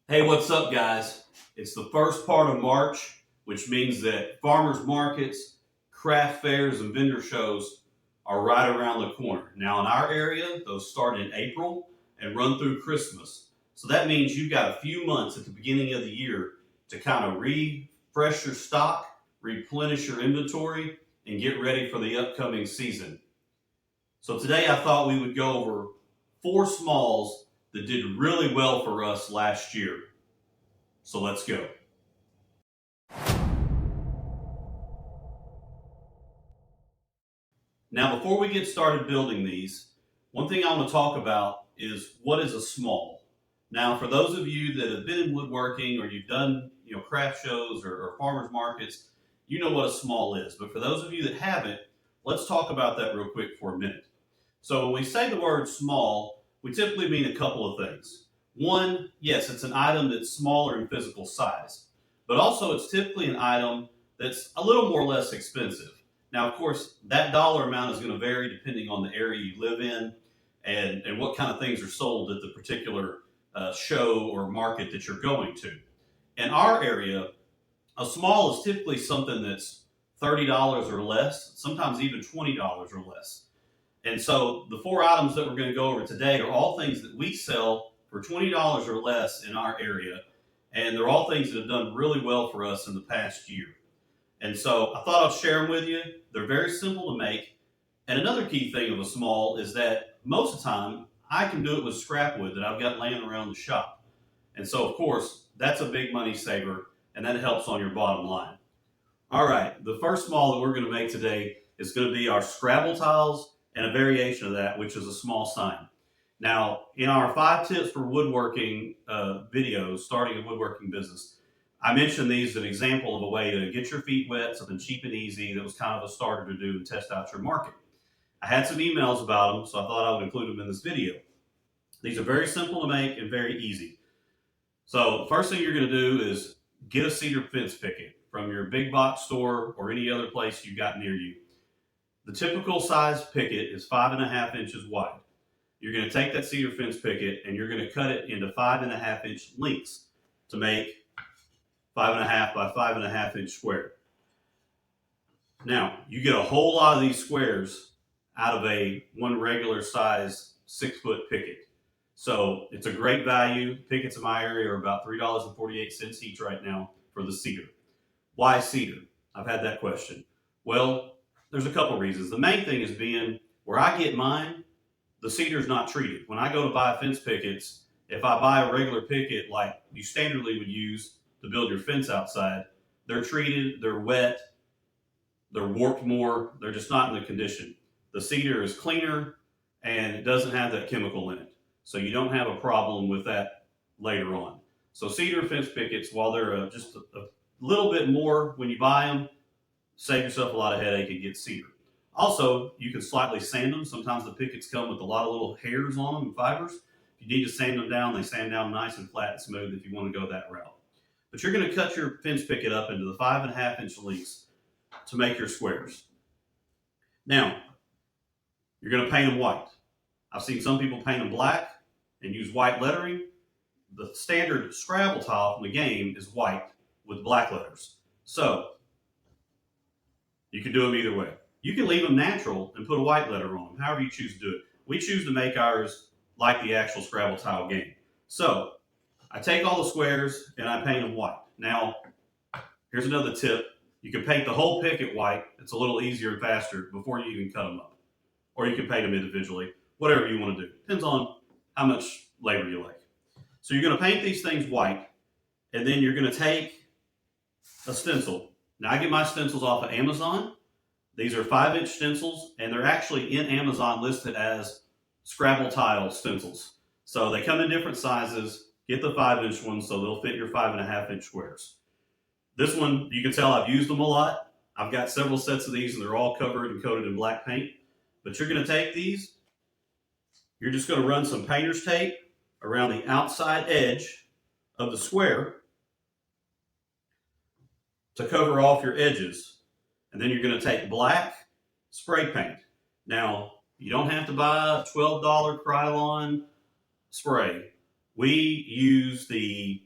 Hey, what's up, guys? It's the first part of March, which means that farmers markets, craft fairs, and vendor shows are right around the corner. Now, in our area, those start in April and run through Christmas. So that means you've got a few months at the beginning of the year to kind of refresh your stock, replenish your inventory, and get ready for the upcoming season. So today I thought we would go over four smalls that did really well for us last year. So let's go. Now, before we get started building these, one thing I want to talk about is what is a small. Now, for those of you that have been in woodworking or you've done craft shows or farmers markets, you know what a small is. But for those of you that haven't, let's talk about that real quick for a minute. So when we say the word small, we typically mean a couple of things. One, yes, it's an item that's smaller in physical size, but also it's typically an item that's a little more or less expensive. Now, of course, that dollar amount is going to vary depending on the area you live in and what kind of things are sold at the particular show or market that you're going to. In our area, a small is typically something that's $30 or less, sometimes even $20 or less. And so the four items that we're going to go over today are all things that we sell for $20 or less in our area. And they're all things that have done really well for us in the past year. And so I thought I'd share them with you. They're very simple to make. And another key thing of a small is that most of the time I can do it with scrap wood that I've got laying around the shop. And so, of course, that's a big money saver and that helps on your bottom line. All right, the first small that we're going to make today is going to be our Scrabble tiles and a variation of that, which is a small sign. Now, in our 5 tips for woodworking videos, starting a woodworking business, I mentioned these as an example of a way to get your feet wet, something cheap and easy that was kind of a starter to do and test out your market. I had some emails about them, so I thought I would include them in this video. These are very simple to make and very easy. So the first thing you're going to do is get a cedar fence picket from your big box store or any other place you've got near you. The typical size picket is 5.5 inches wide. You're going to take that cedar fence picket and you're going to cut it into 5.5 inch lengths to make 5.5 by 5.5 inch square. Now, you get a whole lot of these squares out of one regular size 6-foot picket. So it's a great value. Pickets in my area are about $3.48 each right now for the cedar. Why cedar? I've had that question. Well, there's a couple reasons. The main thing is being where I get mine, the cedar's not treated. When I go to buy fence pickets, if I buy a regular picket like you standardly would use to build your fence outside, they're treated, they're wet, they're warped more, they're just not in the condition. The cedar is cleaner and it doesn't have that chemical in it. So you don't have a problem with that later on. So cedar fence pickets, while they're just a little bit more when you buy them, save yourself a lot of headache and get cedar. Also, you can slightly sand them. Sometimes the pickets come with a lot of little hairs on them and fibers. If you need to sand them down, they sand down nice and flat and smooth if you want to go that route. But you're going to cut your fence picket up into the 5.5 inch lengths to make your squares. Now, you're going to paint them white. I've seen some people paint them black and use white lettering. The standard Scrabble tile from the game is white with black letters. So, you can do them either way. You can leave them natural and put a white letter on them, however you choose to do it. We choose to make ours like the actual Scrabble tile game. So, I take all the squares and I paint them white. Now, here's another tip. You can paint the whole picket white. It's a little easier and faster before you even cut them up. Or you can paint them individually, whatever you want to do. Depends on how much labor you like. So you're going to paint these things white, and then you're going to take a stencil. Now, I get my stencils off of Amazon. These are 5-inch stencils, and they're actually in Amazon listed as Scrabble tile stencils. So they come in different sizes. Get the 5-inch ones so they'll fit your 5.5 inch squares. This one, you can tell I've used them a lot. I've got several sets of these, and they're all covered and coated in black paint. But you're going to take these. You're just going to run some painter's tape around the outside edge of the square to cover off your edges. And then you're going to take black spray paint. Now, you don't have to buy a $12 Krylon spray. We use the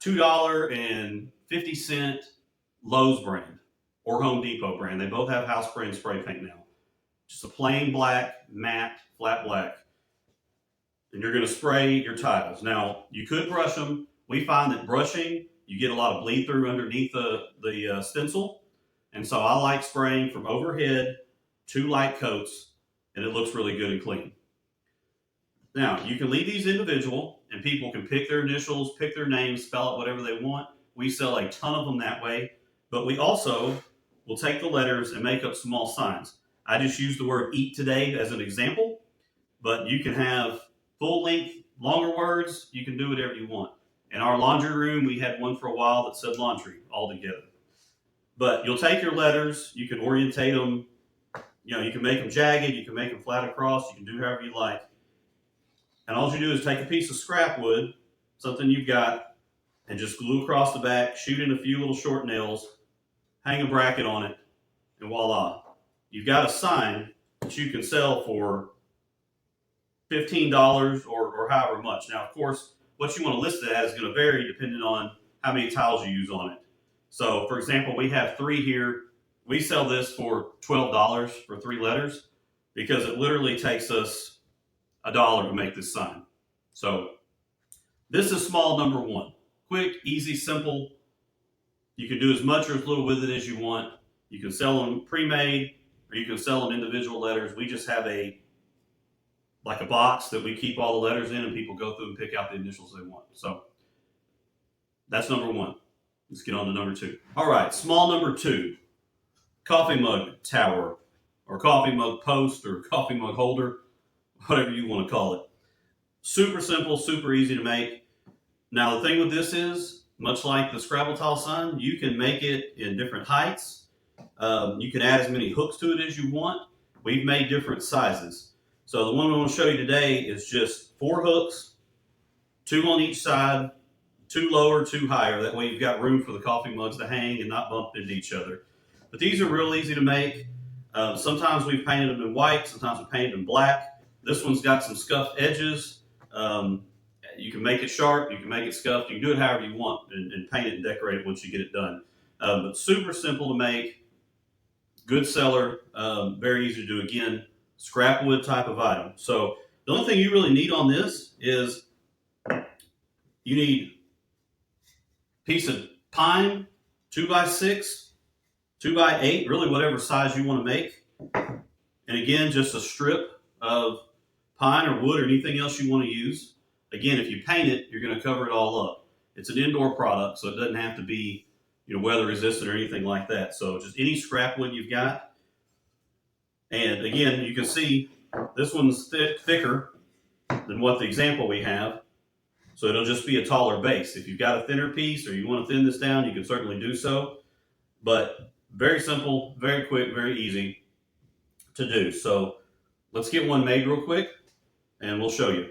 $2.50 Lowe's brand or Home Depot brand. They both have house brand spray paint now. Just a plain black, matte, flat black. And you're going to spray your tiles. Now, you could brush them. We find that brushing, you get a lot of bleed through underneath the stencil. And so I like spraying from overhead, 2 light coats, and it looks really good and clean. Now, you can leave these individual, and people can pick their initials, pick their names, spell it whatever they want. We sell a ton of them that way. But we also will take the letters and make up small signs. I just used the word eat today as an example, but you can have full length, longer words. You can do whatever you want. In our laundry room, we had one for a while that said laundry all together. But you'll take your letters, you can orientate them, you can make them jagged, you can make them flat across, you can do however you like. And all you do is take a piece of scrap wood, something you've got, and just glue across the back, shoot in a few little short nails, hang a bracket on it, and voila. You've got a sign that you can sell for $15 or however much. Now, of course, what you want to list it as is going to vary depending on how many tiles you use on it. So, for example, we have 3 here. We sell this for $12 for 3 letters because it literally takes us $1 to make this sign. So, this is small number 1. Quick, easy, simple. You can do as much or as little with it as you want. You can sell them pre-made or you can sell them individual letters. We just have a box that we keep all the letters in and people go through and pick out the initials they want. So that's number 1. Let's get on to number 2. All right, small number 2, coffee mug tower or coffee mug post or coffee mug holder, whatever you want to call it. Super simple, super easy to make. Now the thing with this is, much like the Scrabble tile sign, you can make it in different heights. You can add as many hooks to it as you want. We've made different sizes. So the one we want to show you today is just 4 hooks, 2 on each side, 2 lower, 2 higher. That way you've got room for the coffee mugs to hang and not bump into each other. But these are real easy to make. Sometimes we've painted them in white, sometimes we painted them black. This one's got some scuffed edges. You can make it sharp, you can make it scuffed, you can do it however you want and paint it and decorate it once you get it done. But super simple to make, good seller, very easy to do. Again, scrap wood type of item. So the only thing you really need on this is you need a piece of pine, 2x6, 2x8, really whatever size you want to make. And again, just a strip of pine or wood or anything else you want to use. Again, if you paint it, you're going to cover it all up. It's an indoor product, so it doesn't have to be weather resistant or anything like that. So just any scrap wood you've got. And again, you can see this one's thicker than what the example we have. So it'll just be a taller base. If you've got a thinner piece or you want to thin this down, you can certainly do so. But very simple, very quick, very easy to do. So let's get one made real quick and we'll show you.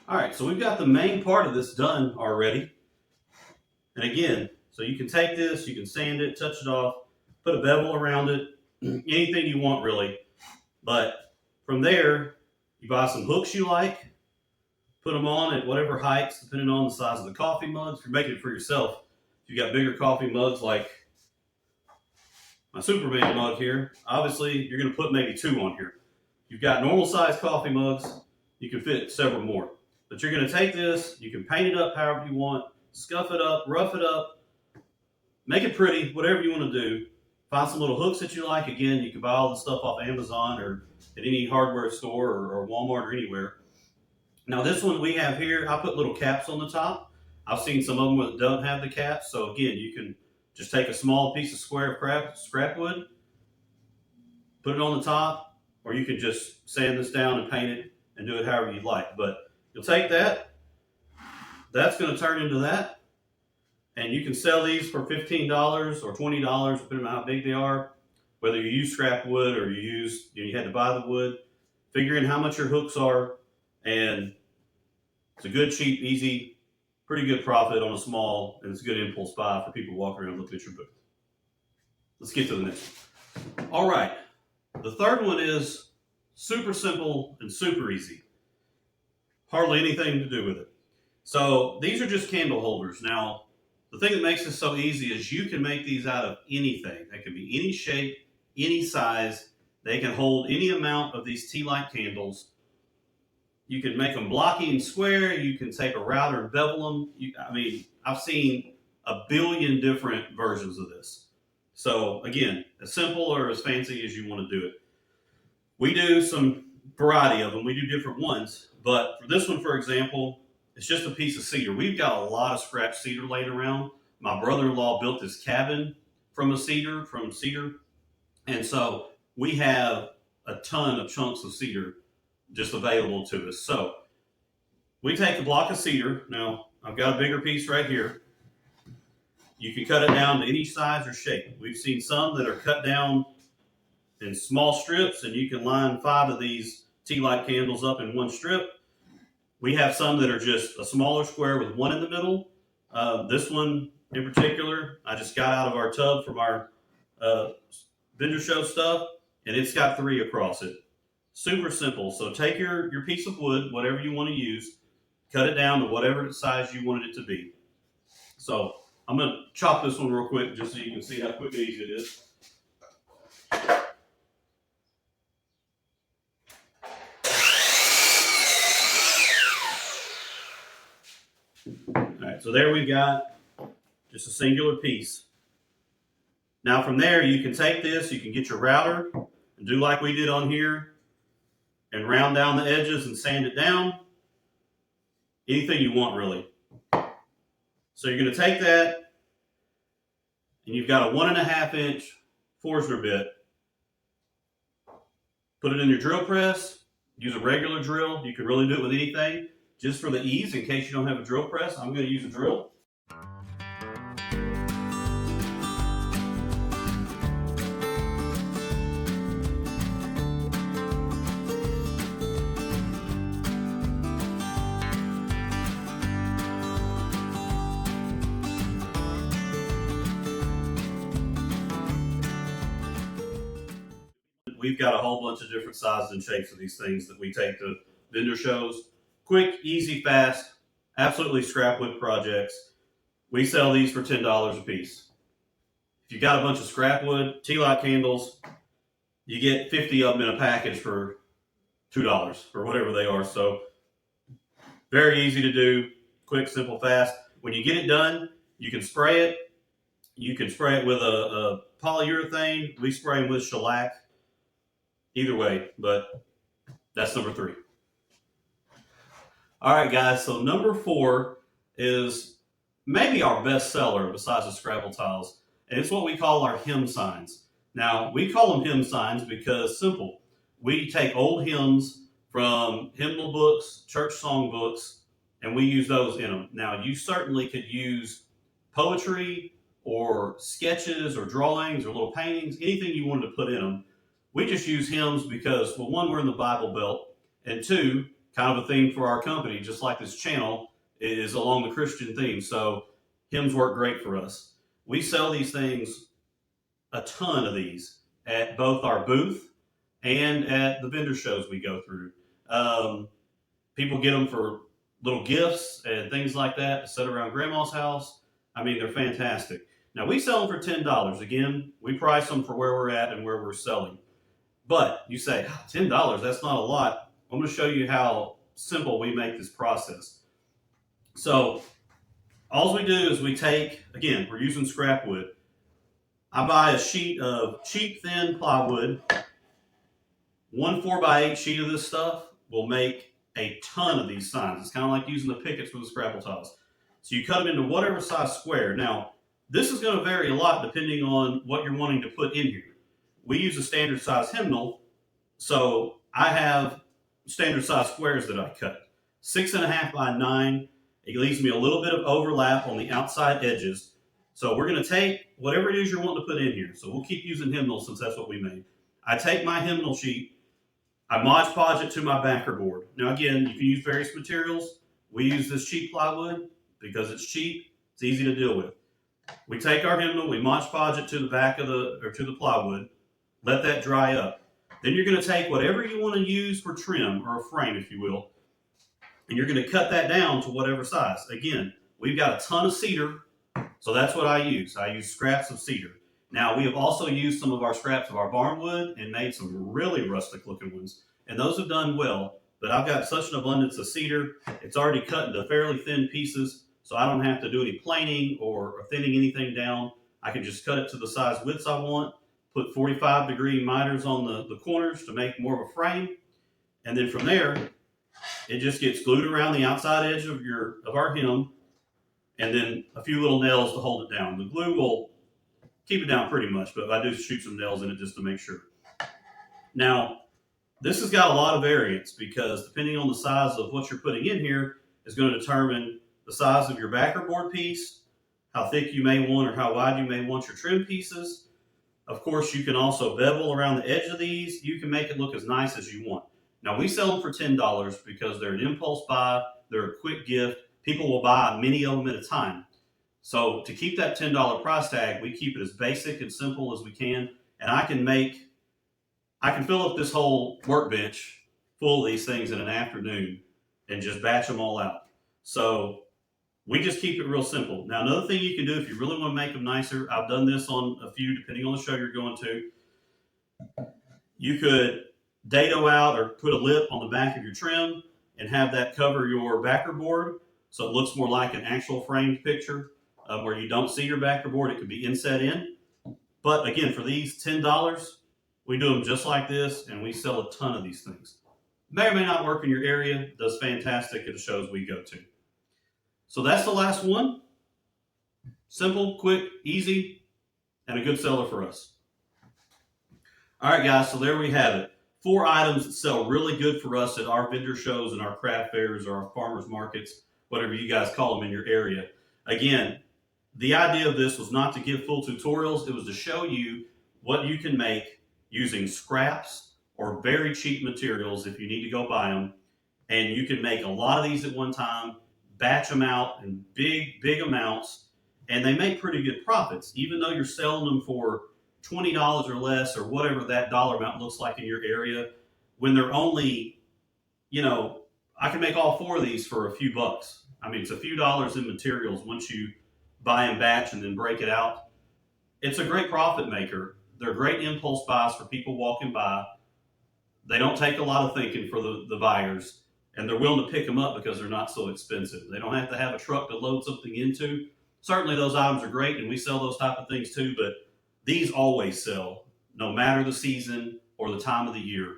All right, so we've got the main part of this done already. And again, so you can take this, you can sand it, touch it off, put a bevel around it, anything you want really. But from there, you buy some hooks you like, put them on at whatever heights, depending on the size of the coffee mugs. If you're making it for yourself, if you've got bigger coffee mugs like my Superman mug here, obviously you're going to put maybe 2 on here. If you've got normal size coffee mugs, you can fit several more. But you're going to take this, you can paint it up however you want, scuff it up, rough it up, make it pretty, whatever you want to do. Find some little hooks that you like. Again, you can buy all the stuff off Amazon or at any hardware store or Walmart or anywhere. Now this one we have here, I put little caps on the top. I've seen some of them that don't have the caps. So again, you can just take a small piece of square of scrap wood, put it on the top, or you can just sand this down and paint it and do it however you like. But you'll take that, that's going to turn into that, and you can sell these for $15 or $20, depending on how big they are. Whether you use scrap wood or you had to buy the wood, figure in how much your hooks are, and it's a good, cheap, easy, pretty good profit on a small, and it's a good impulse buy for people walking around looking at your booth. Let's get to the next one. All right, the third one is super simple and super easy. Hardly anything to do with it. So these are just candle holders. Now, the thing that makes this so easy is you can make these out of anything. They can be any shape, any size. They can hold any amount of these Tealight candles. You can make them blocky and square. You can take a router and bevel them. I've seen a billion different versions of this. So again, as simple or as fancy as you want to do it. We do some variety of them. We do different ones. But for this one, for example, it's just a piece of cedar. We've got a lot of scrap cedar laying around. My brother-in-law built this cabin from cedar. And so we have a ton of chunks of cedar just available to us. So we take a block of cedar. Now, I've got a bigger piece right here. You can cut it down to any size or shape. We've seen some that are cut down in small strips, and you can line 5 of these Tealight candles up in one strip. We have some that are just a smaller square with one in the middle. This one in particular, I just got out of our tub from our vendor show stuff, and it's got 3 across it. Super simple. So take your piece of wood, whatever you want to use, cut it down to whatever size you want it to be. So I'm going to chop this one real quick just so you can see how quick and easy it is. All right, so there we've got just a singular piece. Now from there, you can take this, you can get your router and do like we did on here and round down the edges and sand it down. Anything you want, really. So you're going to take that, and you've got a 1.5 inch Forstner bit. Put it in your drill press. Use a regular drill. You can really do it with anything. Just for the ease, in case you don't have a drill press, I'm going to use a drill. We've got a whole bunch of different sizes and shapes of these things that we take to vendor shows. Quick, easy, fast, absolutely scrap wood projects. We sell these for $10 a piece. If you got a bunch of scrap wood, Tealight candles, you get 50 of them in a package for $2 or whatever they are. So very easy to do, quick, simple, fast. When you get it done, you can spray it. You can spray it with a polyurethane. We spray them with shellac. Either way, but that's number 3. All right, guys, so number 4 is maybe our best seller besides the Scrabble tiles, and it's what we call our hymn signs. Now, we call them hymn signs because, simple, we take old hymns from hymnal books, church song books, and we use those in them. Now, you certainly could use poetry or sketches or drawings or little paintings, anything you wanted to put in them. We just use hymns because, well, 1, we're in the Bible Belt, and 2, kind of a theme for our company, just like this channel, is along the Christian theme. So hymns work great for us. We sell these things, a ton of these, at both our booth and at the vendor shows we go through. People get them for little gifts and things like that to set around grandma's house. I mean, they're fantastic. Now, we sell them for $10. Again, we price them for where we're at and where we're selling. But you say, $10, that's not a lot. I'm going to show you how simple we make this process. So all we do is we take, again, we're using scrap wood. I buy a sheet of cheap, thin plywood. 1 4x8 sheet of this stuff will make a ton of these signs. It's kind of like using the pickets for the Scrabble tiles. So you cut them into whatever size square. Now, this is going to vary a lot depending on what you're wanting to put in here. We use a standard size hymnal, so I have standard size squares that I cut. 6.5 by 9. It leaves me a little bit of overlap on the outside edges. So we're going to take whatever it is you're wanting to put in here. So we'll keep using hymnals since that's what we made. I take my hymnal sheet, I Mod Podge it to my backer board. Now again, you can use various materials. We use this cheap plywood because it's cheap, it's easy to deal with. We take our hymnal, we Mod Podge it to the back of the plywood, let that dry up. Then you're going to take whatever you want to use for trim or a frame, if you will, and you're going to cut that down to whatever size. Again, we've got a ton of cedar, so that's what I use. I use scraps of cedar. Now, we have also used some of our scraps of our barn wood and made some really rustic looking ones, and those have done well, but I've got such an abundance of cedar, it's already cut into fairly thin pieces, so I don't have to do any planing or thinning anything down. I can just cut it to the size widths I want, put 45-degree miters on the corners to make more of a frame, and then from there, it just gets glued around the outside edge of our hem, and then a few little nails to hold it down. The glue will keep it down pretty much, but I do shoot some nails in it just to make sure. Now, this has got a lot of variance because depending on the size of what you're putting in here is going to determine the size of your backer board piece, how thick you may want or how wide you may want your trim pieces. Of course, you can also bevel around the edge of these. You can make it look as nice as you want. Now, we sell them for $10 because they're an impulse buy. They're a quick gift. People will buy many of them at a time. So to keep that $10 price tag, we keep it as basic and simple as we can. And I can fill up this whole workbench full of these things in an afternoon and just batch them all out. So we just keep it real simple. Now, another thing you can do if you really want to make them nicer, I've done this on a few depending on the show you're going to. You could dado out or put a lip on the back of your trim and have that cover your backer board so it looks more like an actual framed picture where you don't see your backer board. It could be inset in. But again, for these $10, we do them just like this, and we sell a ton of these things. May or may not work in your area. Does fantastic at the shows we go to. So that's the last one. Simple, quick, easy, and a good seller for us. All right, guys, so there we have it. 4 items that sell really good for us at our vendor shows and our craft fairs or our farmers markets, whatever you guys call them in your area. Again, the idea of this was not to give full tutorials. It was to show you what you can make using scraps or very cheap materials if you need to go buy them. And you can make a lot of these at one time, batch them out in big amounts, and they make pretty good profits. Even though you're selling them for $20 or less or whatever that dollar amount looks like in your area, when they're only, I can make all 4 of these for a few bucks. I mean, it's a few dollars in materials once you buy and batch and then break it out. It's a great profit maker. They're great impulse buys for people walking by. They don't take a lot of thinking for the buyers, and they're willing to pick them up because they're not so expensive. They don't have to have a truck to load something into. Certainly those items are great, and we sell those type of things too, but these always sell, no matter the season or the time of the year.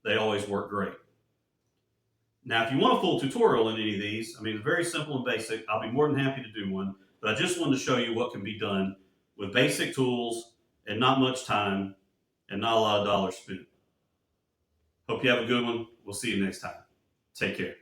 They always work great. Now, if you want a full tutorial in any of these, I mean, it's very simple and basic. I'll be more than happy to do one, but I just wanted to show you what can be done with basic tools and not much time and not a lot of dollars spent. Hope you have a good one. We'll see you next time. Take care.